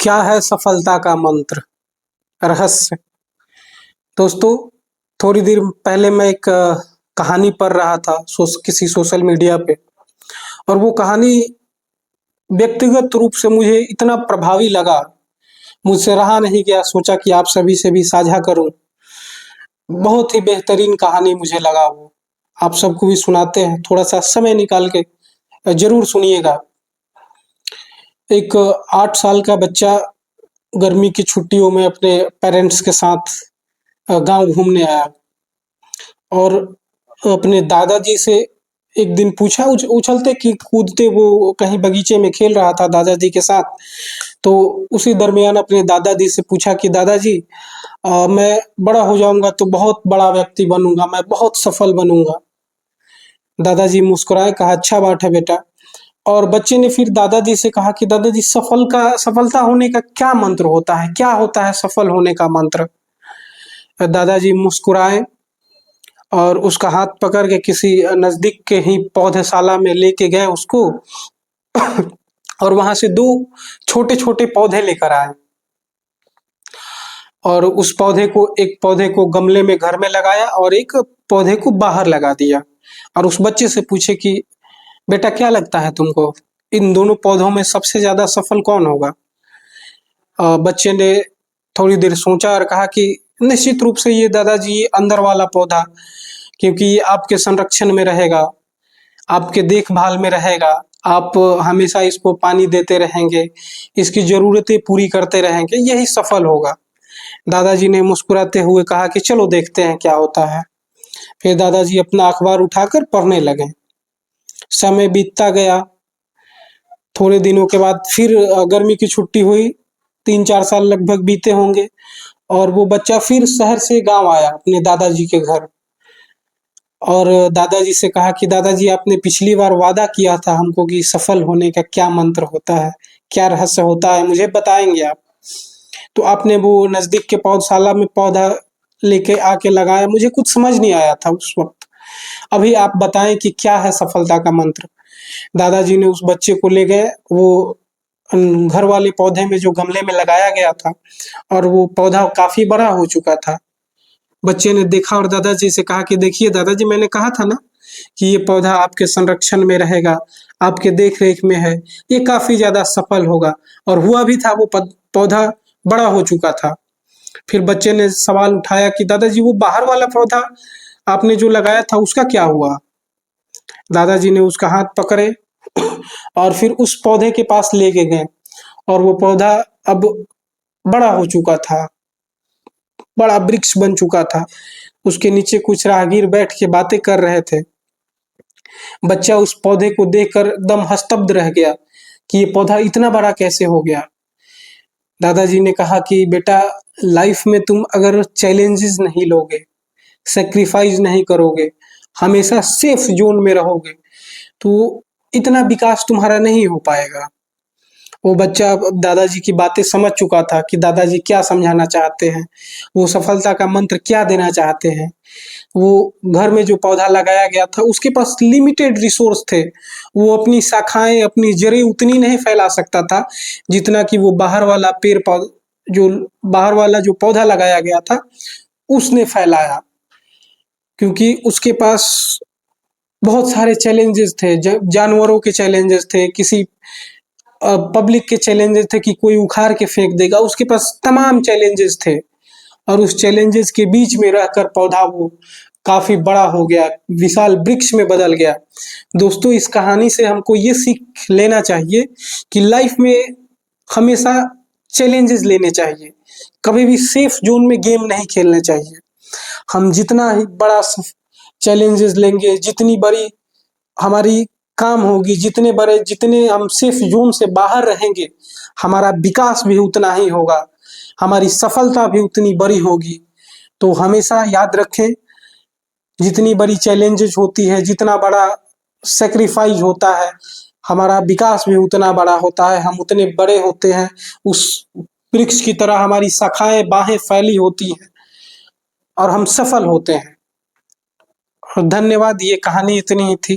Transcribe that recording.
क्या है सफलता का मंत्र? रहस्य। दोस्तों, थोड़ी देर पहले मैं एक कहानी पढ़ रहा था किसी सोशल मीडिया पे। और वो कहानी व्यक्तिगत रूप से मुझे इतना प्रभावी लगा, मुझसे रहा नहीं गया, सोचा कि आप सभी से भी साझा करूं। बहुत ही बेहतरीन कहानी मुझे लगा वो। आप सबको भी सुनाते हैं, थोड़ा सा समय निकाल के जरूर सुनिएगा। एक 8 साल का बच्चा गर्मी की छुट्टियों में अपने पेरेंट्स के साथ गांव घूमने आया और अपने दादाजी से एक दिन पूछा। उछलते कि कूदते वो कहीं बगीचे में खेल रहा था दादाजी के साथ। तो उसी दरमियान अपने दादाजी से पूछा कि दादाजी, मैं बड़ा हो जाऊंगा तो बहुत बड़ा व्यक्ति बनूंगा, मैं बहुत सफल बनूंगा। दादाजी मुस्कुराए, कहा अच्छा बात है बेटा। और बच्चे ने फिर दादाजी से कहा कि दादाजी, सफलता होने का क्या मंत्र होता है, क्या होता है सफल होने का मंत्र? दादाजी मुस्कुराए और उसका हाथ पकड़ के किसी नजदीक के ही पौधशाला में लेके गए उसको। और वहां से दो छोटे छोटे पौधे लेकर आए और एक पौधे को गमले में घर में लगाया और एक पौधे को बाहर लगा दिया। और उस बच्चे से पूछे कि बेटा, क्या लगता है तुमको, इन दोनों पौधों में सबसे ज्यादा सफल कौन होगा? बच्चे ने थोड़ी देर सोचा और कहा कि निश्चित रूप से ये दादाजी, अंदर वाला पौधा, क्योंकि ये आपके संरक्षण में रहेगा, आपके देखभाल में रहेगा, आप हमेशा इसको पानी देते रहेंगे, इसकी जरूरतें पूरी करते रहेंगे, यही सफल होगा। दादाजी ने मुस्कुराते हुए कहा कि चलो देखते हैं क्या होता है। फिर दादाजी अपना अखबार उठाकर पढ़ने लगे। समय बीतता गया। थोड़े दिनों के बाद फिर गर्मी की छुट्टी हुई। 3-4 साल लगभग बीते होंगे और वो बच्चा फिर शहर से गांव आया अपने दादाजी के घर। और दादाजी से कहा कि दादाजी, आपने पिछली बार वादा किया था हमको कि सफल होने का क्या मंत्र होता है, क्या रहस्य होता है, मुझे बताएंगे आप? तो आपने वो नजदीक के पौधशाला में पौधा लेके आके लगाया, मुझे कुछ समझ नहीं आया था उस वक्त। अभी आप बताएं कि क्या है सफलता का मंत्र? दादाजी ने उस बच्चे को ले गए वो घर वाले पौधे में, जो गमले में लगाया गया था, और वो पौधा काफी बड़ा हो चुका था। बच्चे ने देखा और दादाजी से कहा कि देखिए दादाजी, मैंने कहा था ना कि ये पौधा आपके संरक्षण में रहेगा, आपके देख रेख में है, ये काफी ज्यादा सफल होगा। और हुआ भी था, वो पौधा बड़ा हो चुका था। फिर बच्चे ने सवाल उठाया कि दादाजी, वो बाहर वाला पौधा आपने जो लगाया था उसका क्या हुआ? दादाजी ने उसका हाथ पकड़े और फिर उस पौधे के पास लेके गए। और वो पौधा अब बड़ा हो चुका था, बड़ा वृक्ष बन चुका था। उसके नीचे कुछ राहगीर बैठ के बातें कर रहे थे। बच्चा उस पौधे को देखकर एकदम हस्तब्ध रह गया कि ये पौधा इतना बड़ा कैसे हो गया। दादाजी ने कहा कि बेटा, लाइफ में तुम अगर चैलेंजेस नहीं लोगे, सेक्रीफाइस नहीं करोगे, हमेशा सेफ जोन में रहोगे, तो इतना विकास तुम्हारा नहीं हो पाएगा। वो बच्चा अब दादाजी की बातें समझ चुका था कि दादाजी क्या समझाना चाहते हैं, वो सफलता का मंत्र क्या देना चाहते हैं। वो घर में जो पौधा लगाया गया था उसके पास लिमिटेड रिसोर्स थे। वो अपनी शाखाएं, अपनी जड़ें उतनी नहीं फैला सकता था जितना कि वो बाहर वाला जो पौधा लगाया गया था उसने फैलाया। क्योंकि उसके पास बहुत सारे चैलेंजेस थे, जानवरों के चैलेंजेस थे, किसी पब्लिक के चैलेंजेस थे कि कोई उखाड़ के फेंक देगा, उसके पास तमाम चैलेंजेस थे। और उस चैलेंजेस के बीच में रहकर पौधा वो काफी बड़ा हो गया, विशाल वृक्ष में बदल गया। दोस्तों, इस कहानी से हमको ये सीख लेना चाहिए कि लाइफ में हमेशा चैलेंजेस लेने चाहिए, कभी भी सेफ जोन में गेम नहीं खेलने चाहिए। हम जितना ही बड़ा चैलेंजेस लेंगे, जितनी बड़ी हमारी काम होगी, जितने हम सेफ जोन से बाहर रहेंगे, हमारा विकास भी उतना ही होगा, हमारी सफलता भी उतनी बड़ी होगी। तो हमेशा याद रखें, जितनी बड़ी चैलेंजेस होती है, जितना बड़ा सेक्रीफाइस होता है, हमारा विकास भी उतना बड़ा होता है, हम उतने बड़े होते हैं। उस वृक्ष की तरह हमारी शाखाएं, बाहें फैली होती हैं और हम सफल होते हैं। धन्यवाद, ये कहानी इतनी ही थी।